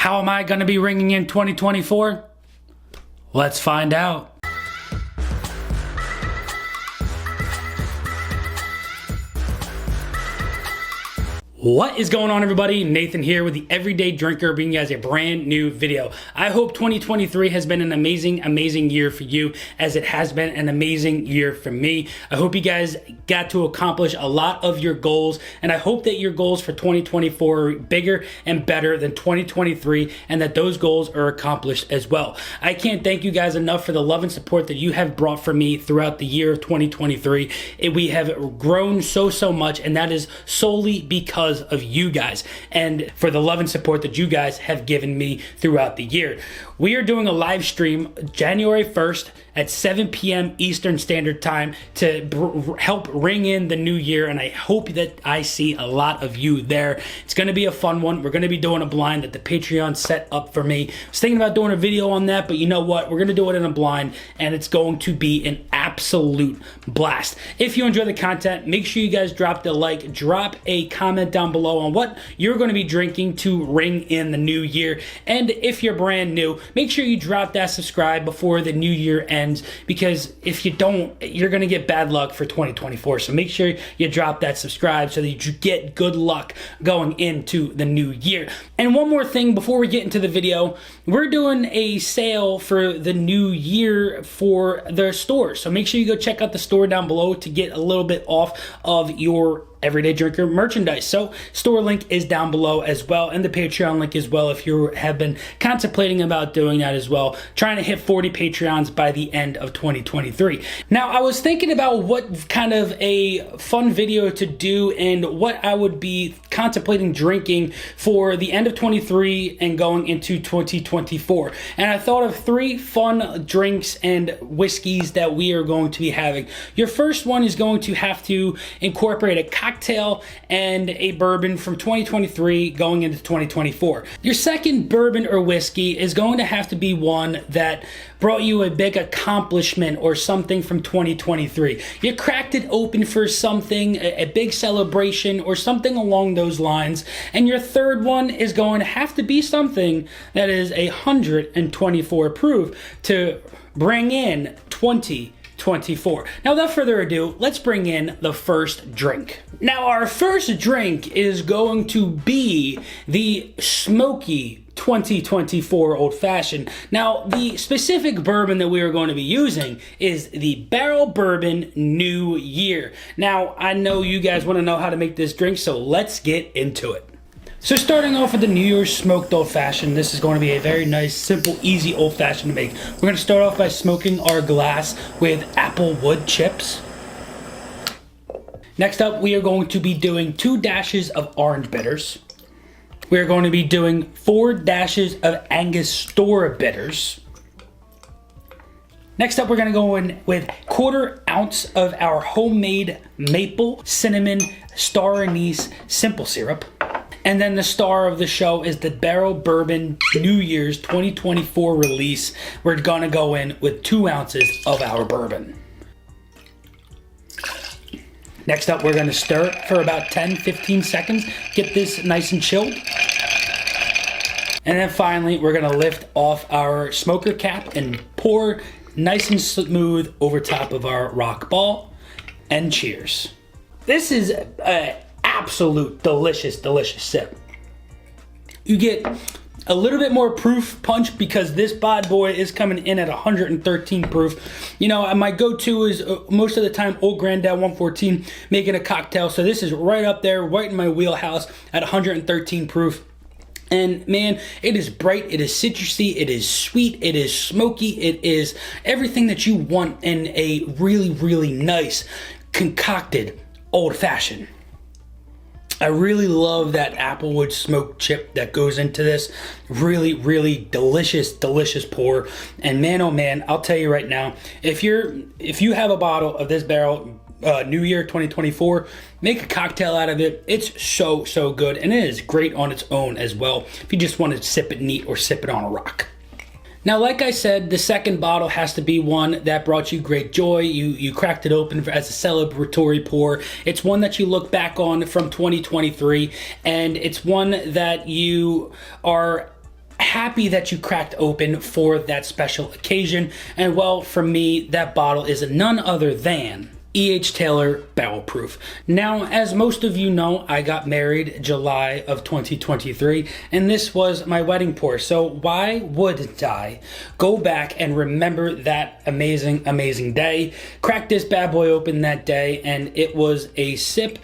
How am I going to be ringing in 2024? Let's find out. What is going on, everybody? Nathan here with the Everyday Drinker, bringing you guys a brand new video. I hope 2023 has been an amazing year for you, as it has been an amazing year for me. I hope you guys got to accomplish a lot of your goals, and I hope that your goals for 2024 are bigger and better than 2023, and that those goals are accomplished as well. I can't thank you guys enough for the love and support that you have brought for me throughout the year of 2023. We have grown so much, and that is solely because of you guys and for the love and support that you guys have given me throughout the year. We are doing a live stream January 1st at 7 p.m. Eastern Standard Time to help ring in the new year, and I hope that I see a lot of you there. It's going to be a fun one. We're going to be doing a blind that the Patreon set up for me. I was thinking about doing a video on that, but you know what? We're going to do it in a blind, and it's going to be an absolute blast. If you enjoy the content, make sure you guys drop the like, drop a comment down below on what you're going to be drinking to ring in the new year. And if you're brand new, make sure you drop that subscribe before the new year ends, because if you don't, you're going to get bad luck for 2024. So make sure you drop that subscribe so that you get good luck going into the new year. And one more thing before we get into the video, we're doing a sale for the new year for the store. So make sure you go check out the store down below to get a little bit off of your Everyday Drinker merchandise. So store link is down below as well, and the Patreon link as well if you have been contemplating about doing that as well. Trying to hit 40 Patreons by the end of 2023. Now, I was thinking about what kind of a fun video to do and what I would be contemplating drinking for the end of 23 and going into 2024. And I thought of 3 fun drinks and whiskeys that we are going to be having. Your first one is going to have to incorporate a cocktail and a bourbon from 2023 going into 2024. Your second bourbon or whiskey is going to have to be one that brought you a big accomplishment or something from 2023. You cracked it open for something, a big celebration or something along those lines. And your third one is going to have to be something that is 124 proof to bring in 2024. Now, without further ado, let's bring in the first drink. Now, our first drink is going to be the Smokey 2024 Old Fashioned. Now, the specific bourbon that we are going to be using is the Barrell Bourbon New Year. Now, I know you guys want to know how to make this drink, so let's get into it. So starting off with the New Year's smoked Old Fashioned, this is going to be a very nice, simple, easy Old Fashioned to make. We're going to start off by smoking our glass with apple wood chips. Next up, we are going to be doing 2 dashes of orange bitters. We are going to be doing 4 dashes of Angostura bitters. Next up, we're going to go in with 1/4 ounce of our homemade maple cinnamon star anise simple syrup. And then the star of the show is the Barrell Bourbon New Year's 2024 release. We're gonna go in with 2 ounces of our bourbon. Next up, we're gonna stir it for about 10-15 seconds. Get this nice and chilled. And then finally, we're gonna lift off our smoker cap and pour nice and smooth over top of our rock ball. And cheers. This is absolute delicious sip. You get a little bit more proof punch because this bad boy is coming in at 113 proof. You know, my go-to is most of the time Old Granddad 114 making a cocktail. So this is right up there, right in my wheelhouse at 113 proof. And man, it is bright, it is citrusy, it is sweet, it is smoky, it is everything that you want in a really nice concocted Old Fashioned. I really love that applewood smoked chip that goes into this. Really delicious pour. And man, oh man, I'll tell you right now, if you have a bottle of this Barrell New Year 2024, make a cocktail out of it. It's so good, and it is great on its own as well if you just want to sip it neat or sip it on a rock. Now, like I said, the second bottle has to be one that brought you great joy. You cracked it open as a celebratory pour. It's one that you look back on from 2023, and it's one that you are happy that you cracked open for that special occasion. And well, for me, that bottle is none other than E.H. Taylor Barrel Proof. Now, as most of you know, I got married July of 2023, and this was my wedding pour. So why would I go back and remember that amazing day? Cracked this bad boy open that day, and it was a sip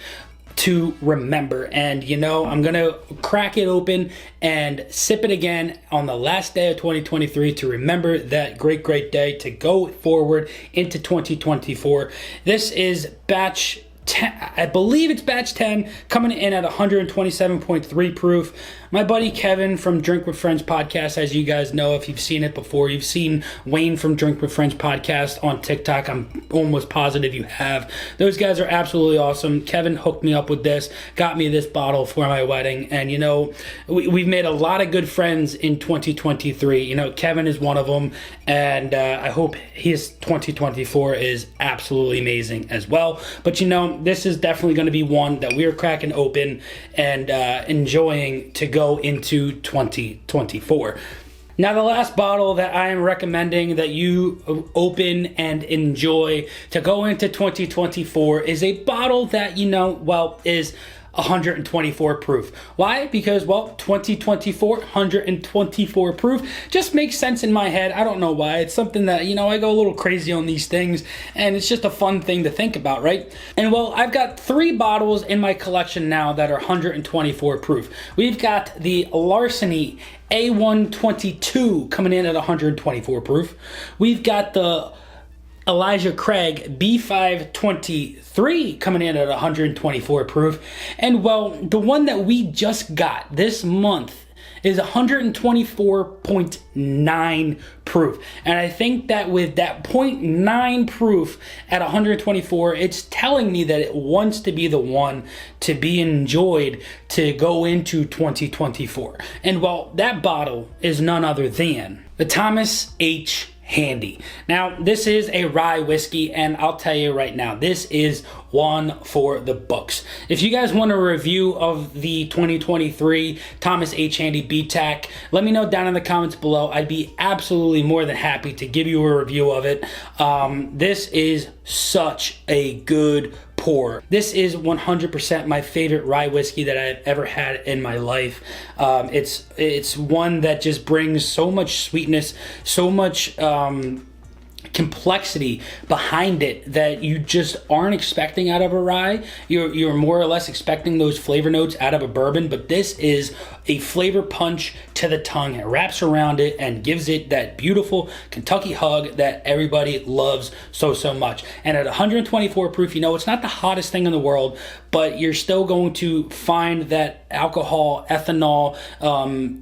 to remember. And you know, I'm gonna crack it open and sip it again on the last day of 2023 to remember that great day to go forward into 2024. This is batch 10, I believe it's batch 10, coming in at 127.3 proof. My buddy Kevin from Drink with Friends podcast, as you guys know, if you've seen it before, you've seen Wayne from Drink with Friends podcast on TikTok. I'm almost positive you have. Those guys are absolutely awesome. Kevin hooked me up with this, got me this bottle for my wedding, and you know, we've made a lot of good friends in 2023. You know, Kevin is one of them, and I hope his 2024 is absolutely amazing as well. But you know, this is definitely going to be one that we're cracking open and enjoying to go into 2024. Now, the last bottle that I am recommending that you open and enjoy to go into 2024 is a bottle that, you know, well, is 124 proof. Why? Because, well, 2024, 124 proof just makes sense in my head. I don't know why. It's something that, you know, I go a little crazy on these things, and it's just a fun thing to think about, right? And, well, I've got 3 bottles in my collection now that are 124 proof. We've got the Larceny A122 coming in at 124 proof. We've got the Elijah Craig B523 coming in at 124 proof. And well, the one that we just got this month is 124.9 proof. And I think that with that 0.9 proof at 124, it's telling me that it wants to be the one to be enjoyed to go into 2024. And well, that bottle is none other than the Thomas H. Handy. Now, this is a rye whiskey, and I'll tell you right now, this is one for the books. If you guys want a review of the 2023 Thomas H. Handy BTAC, let me know down in the comments below. I'd be absolutely more than happy to give you a review of it. This is such a good pour. This is 100% my favorite rye whiskey that I've ever had in my life. It's one that just brings so much sweetness, so much complexity behind it that you just aren't expecting out of a rye. You're more or less expecting those flavor notes out of a bourbon, but this is a flavor punch to the tongue. It wraps around it and gives it that beautiful Kentucky hug that everybody loves so much. And at 124 proof, you know, it's not the hottest thing in the world, but you're still going to find that alcohol, ethanol,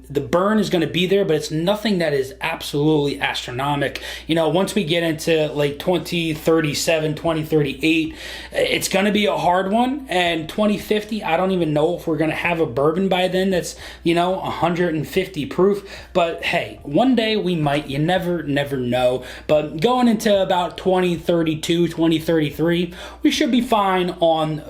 the burn is going to be there, but it's nothing that is absolutely astronomical. You know, once we get into like 2037, 2038, it's going to be a hard one. And 2050, I don't even know if we're going to have a bourbon by then that's, you know, 150 proof. But hey, one day we might. You never know. But going into about 2032, 2033, we should be fine on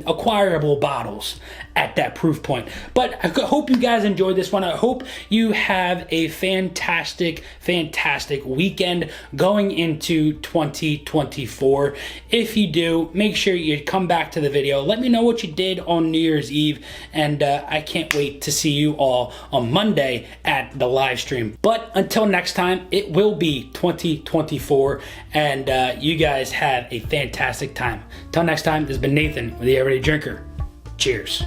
acquirable bottles at that proof point. But I hope you guys enjoyed this one. I hope you have a fantastic weekend going into 2024. If you do, make sure you come back to the video. Let me know what you did on New Year's Eve, and I can't wait to see you all on Monday at the live stream. But until next time, it will be 2024, and you guys have a fantastic time. Until next time, this has been Nathan with the Everyday Drinker. Cheers.